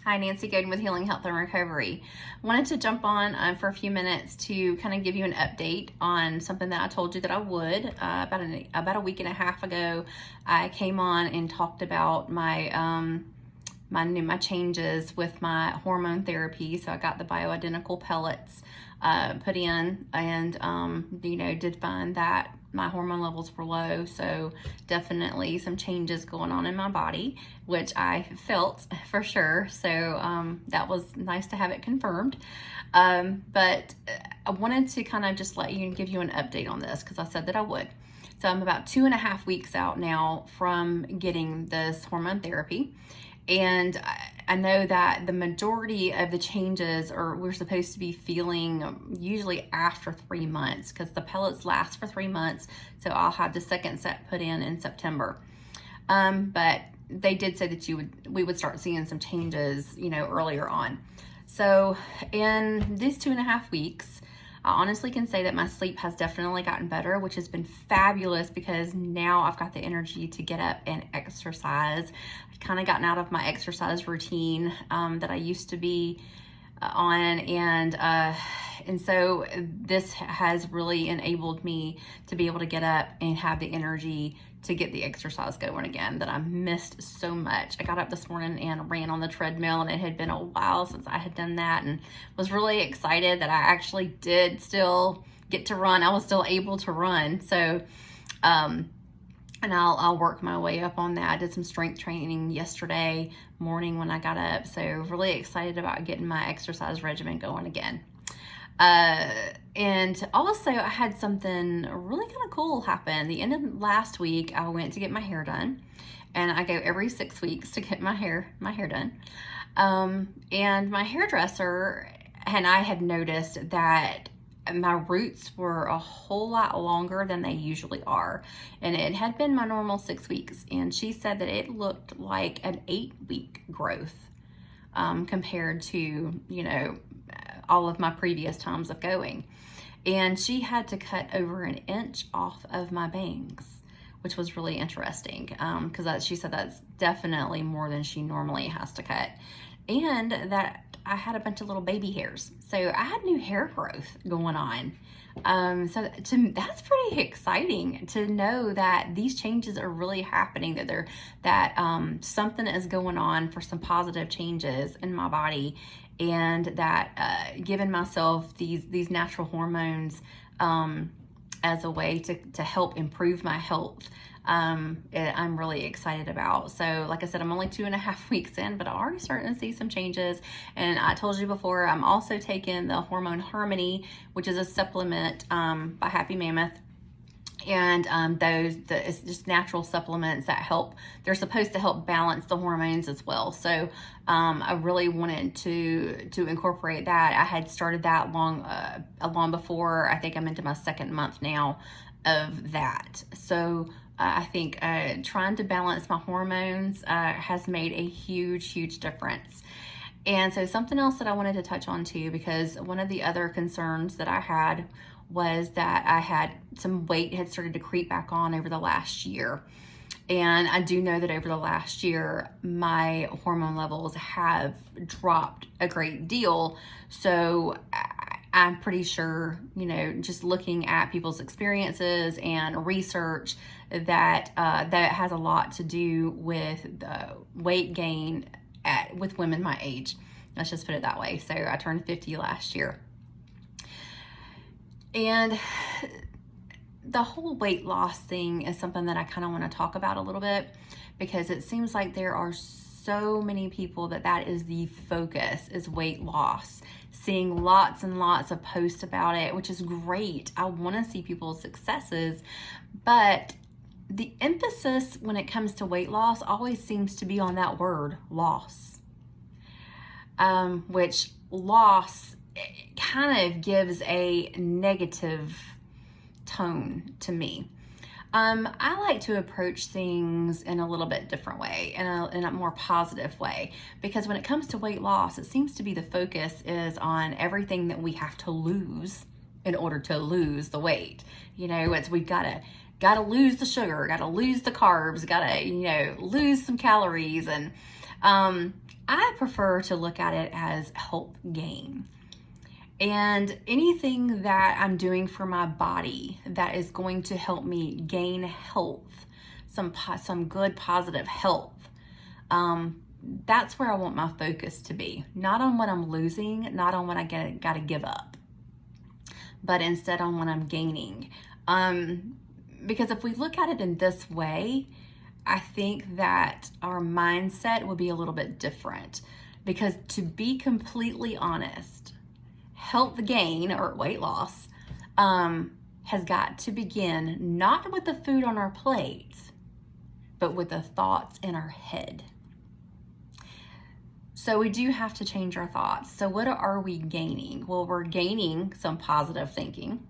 Hi, Nancy Godin with Healing Health and Recovery. Wanted to jump on for a few minutes to kind of give you an update on something that I told you that I would. About a week and a half ago, I came on and talked about my my changes with my hormone therapy. So I got the bioidentical pellets put in, and did find that my hormone levels were low, so definitely some changes going on in my body, which I felt for sure. So that was nice to have it confirmed. But I wanted to kind of just let you and give you an update on this because I said that I would. So I'm about 2.5 weeks out now from getting this hormone therapy. And I know that the majority of the changes we're supposed to be feeling usually after 3 months, because the pellets last for 3 months. So I'll have the second set put in September. But they did say that we would start seeing some changes, earlier on. So in these 2.5 weeks, I honestly can say that my sleep has definitely gotten better, which has been fabulous because now I've got the energy to get up and exercise. I've kind of gotten out of my exercise routine that I used to be on, and so this has really enabled me to be able to get up and have the energy to get the exercise going again that I missed so much. I got up this morning and ran on the treadmill, and it had been a while since I had done that, and was really excited that I actually did still get to run. I was still able to run. So, and I'll work my way up on that. I did some strength training yesterday morning when I got up. So really excited about getting my exercise regimen going again. And also I had something really kind of cool happen. The end of last week, I went to get my hair done, and I go every 6 weeks to get my hair done. And my hairdresser and I had noticed that my roots were a whole lot longer than they usually are. And it had been my normal 6 weeks. And she said that it looked like an 8-week growth, compared to, all of my previous times of going. And she had to cut over 1 inch off of my bangs, which was really interesting, because she said that's definitely more than she normally has to cut. And that I had a bunch of little baby hairs. So I had new hair growth going on. So that's pretty exciting to know that these changes are really happening, that something is going on for some positive changes in my body, and that giving myself these natural hormones as a way to help improve my health, I'm really excited about. So like I said, I'm only 2.5 weeks in, but I'm already starting to see some changes. And I told you before, I'm also taking the Hormone Harmony, which is a supplement by Happy Mammoth. And it's just natural supplements that help. They're supposed to help balance the hormones as well. So I really wanted to incorporate that. I had started that long before. I think I'm into my 2nd month now of that. So I think trying to balance my hormones has made a huge difference. And so something else that I wanted to touch on too, because one of the other concerns that I had was that I had some weight had started to creep back on over the last year. And I do know that over the last year, my hormone levels have dropped a great deal. So I'm pretty sure, just looking at people's experiences and research, that that has a lot to do with the weight gain with women my age. Let's just put it that way. So I turned 50 last year. And the whole weight loss thing is something that I kind of want to talk about a little bit, because it seems like there are so many people that is the focus, is weight loss. Seeing lots and lots of posts about it, which is great. I want to see people's successes, but the emphasis when it comes to weight loss always seems to be on that word loss, which loss kind of gives a negative tone to me. I like to approach things in a little bit different way, in a more positive way, because when it comes to weight loss, it seems to be the focus is on everything that we have to lose in order to lose the weight. It's we've got to lose the sugar, got to lose the carbs, got to lose some calories, and I prefer to look at it as health gain. And anything that I'm doing for my body that is going to help me gain health, some good positive health, that's where I want my focus to be. Not on what I'm losing, not on what I got to give up, but instead on what I'm gaining. Because if we look at it in this way, I think that our mindset would be a little bit different. Because to be completely honest, health gain or weight loss has got to begin not with the food on our plate, but with the thoughts in our head. So we do have to change our thoughts. So what are we gaining? Well, we're gaining some positive thinking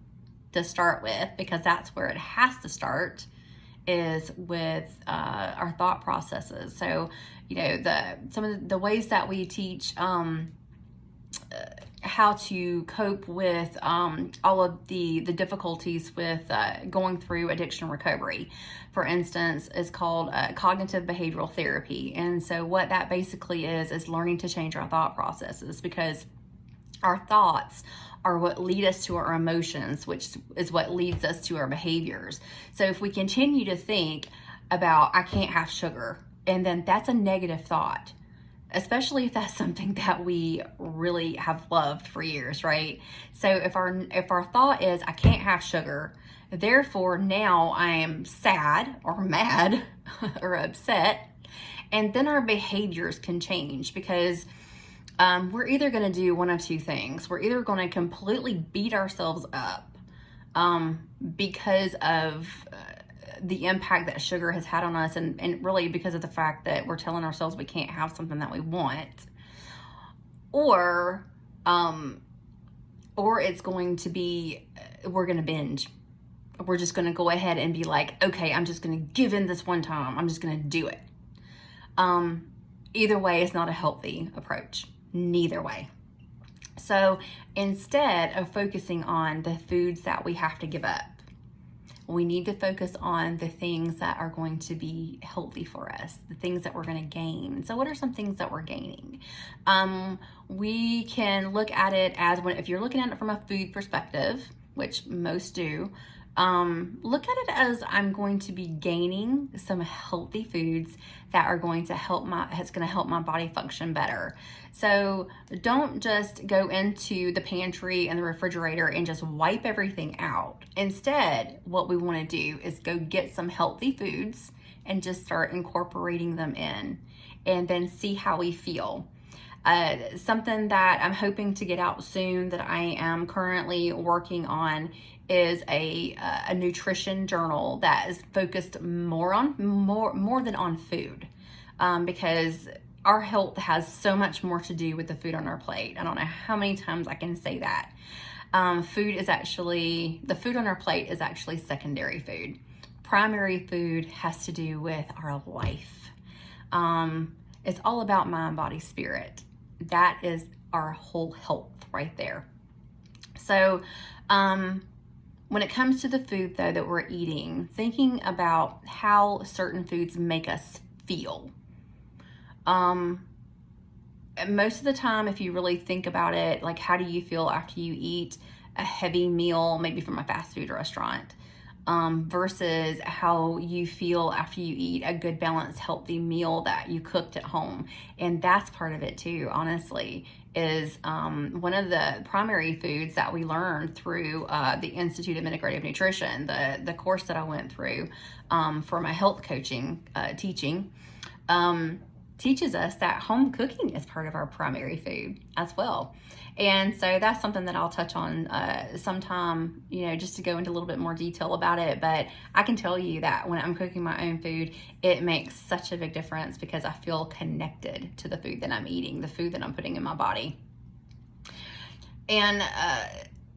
to start with, because that's where it has to start, is with our thought processes. So, some of the ways that we teach how to cope with all of the difficulties with going through addiction recovery, for instance, is called cognitive behavioral therapy. And so what that basically is learning to change our thought processes, because our thoughts are what lead us to our emotions, which is what leads us to our behaviors. So if we continue to think about, I can't have sugar, and then that's a negative thought, especially if that's something that we really have loved for years, right? So if our thought is, I can't have sugar, therefore now I am sad or mad or upset, and then our behaviors can change, because we're either going to do one of two things. We're either going to completely beat ourselves up because of the impact that sugar has had on us, and really because of the fact that we're telling ourselves we can't have something that we want, or it's going to be, we're going to binge. We're just going to go ahead and be like, okay, I'm just going to give in this one time. I'm just going to do it. Either way is not a healthy approach. Neither way. So instead of focusing on the foods that we have to give up, we need to focus on the things that are going to be healthy for us, the things that we're going to gain. So what are some things that we're gaining? We can look at it as, if you're looking at it from a food perspective, which most do, look at it as, I'm going to be gaining some healthy foods that are going to help my body function better. So don't just go into the pantry and the refrigerator and just wipe everything out. Instead, what we want to do is go get some healthy foods and just start incorporating them in, and then see how we feel. Something that I'm hoping to get out soon that I am currently working on is a nutrition journal that is focused more than on food, because our health has so much more to do with the food on our plate. I don't know how many times I can say that. The food on our plate is actually secondary food. Primary food has to do with our life. It's all about mind, body, spirit. That is our whole health right there. So, when it comes to the food, though, that we're eating, thinking about how certain foods make us feel. Most of the time, if you really think about it, like, how do you feel after you eat a heavy meal, maybe from a fast food restaurant, versus how you feel after you eat a good, balanced, healthy meal that you cooked at home. And that's part of it too, honestly, is one of the primary foods that we learned through the Institute of Integrative Nutrition, the course that I went through for my health coaching teaching, teaches us that home cooking is part of our primary food as well. And so that's something that I'll touch on sometime, just to go into a little bit more detail about it. But I can tell you that when I'm cooking my own food, it makes such a big difference, because I feel connected to the food that I'm eating, the food that I'm putting in my body. And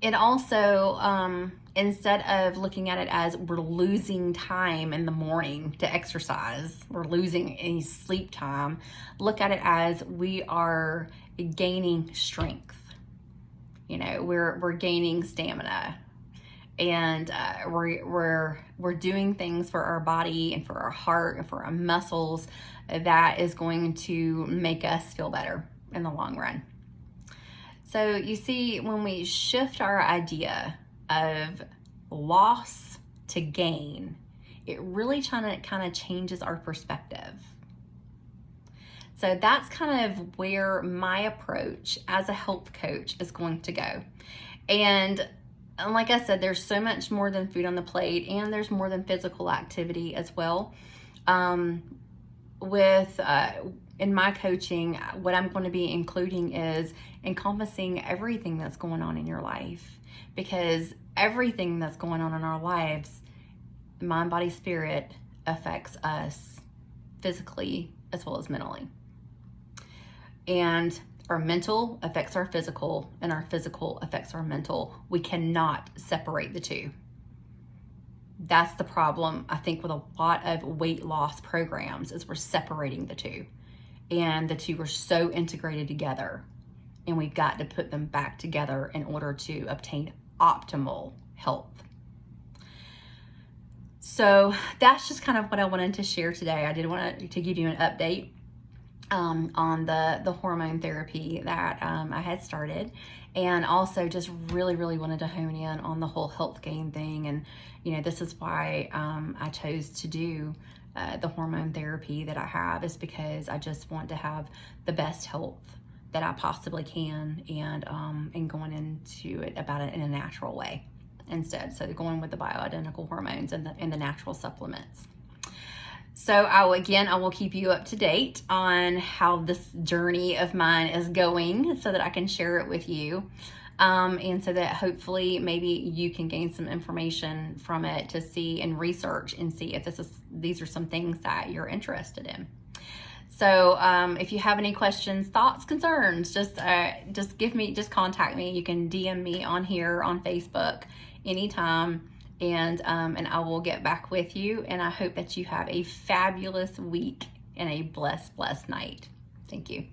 it also, instead of looking at it as we're losing time in the morning to exercise, we're losing any sleep time, look at it as we are gaining strength. We're gaining stamina. and we're doing things for our body and for our heart and for our muscles that is going to make us feel better in the long run. So you see, when we shift our idea of loss to gain, it really kind of changes our perspective. So that's kind of where my approach as a health coach is going to go. And like I said, there's so much more than food on the plate, and there's more than physical activity as well. In my coaching, what I'm going to be including is encompassing everything that's going on in your life, because everything that's going on in our lives, mind, body, spirit, affects us physically as well as mentally. And our mental affects our physical, and our physical affects our mental. We cannot separate the two. That's the problem, I think, with a lot of weight loss programs, is we're separating the two. And the two are so integrated together, and we've got to put them back together in order to obtain optimal health. So that's just kind of what I wanted to share today. I did want to give you an update on the hormone therapy that I had started, and also just really wanted to hone in on the whole health gain thing. And this is why I chose to do the hormone therapy that I have, is because I just want to have the best health that I possibly can, and going into it about it in a natural way instead. So going with the bioidentical hormones and the natural supplements. So I will keep you up to date on how this journey of mine is going, so that I can share it with you. And so that hopefully maybe you can gain some information from it to see and research and see if these are some things that you're interested in. So if you have any questions, thoughts, concerns, just contact me. You can DM me on here on Facebook anytime, and I will get back with you. And I hope that you have a fabulous week and a blessed night. Thank you.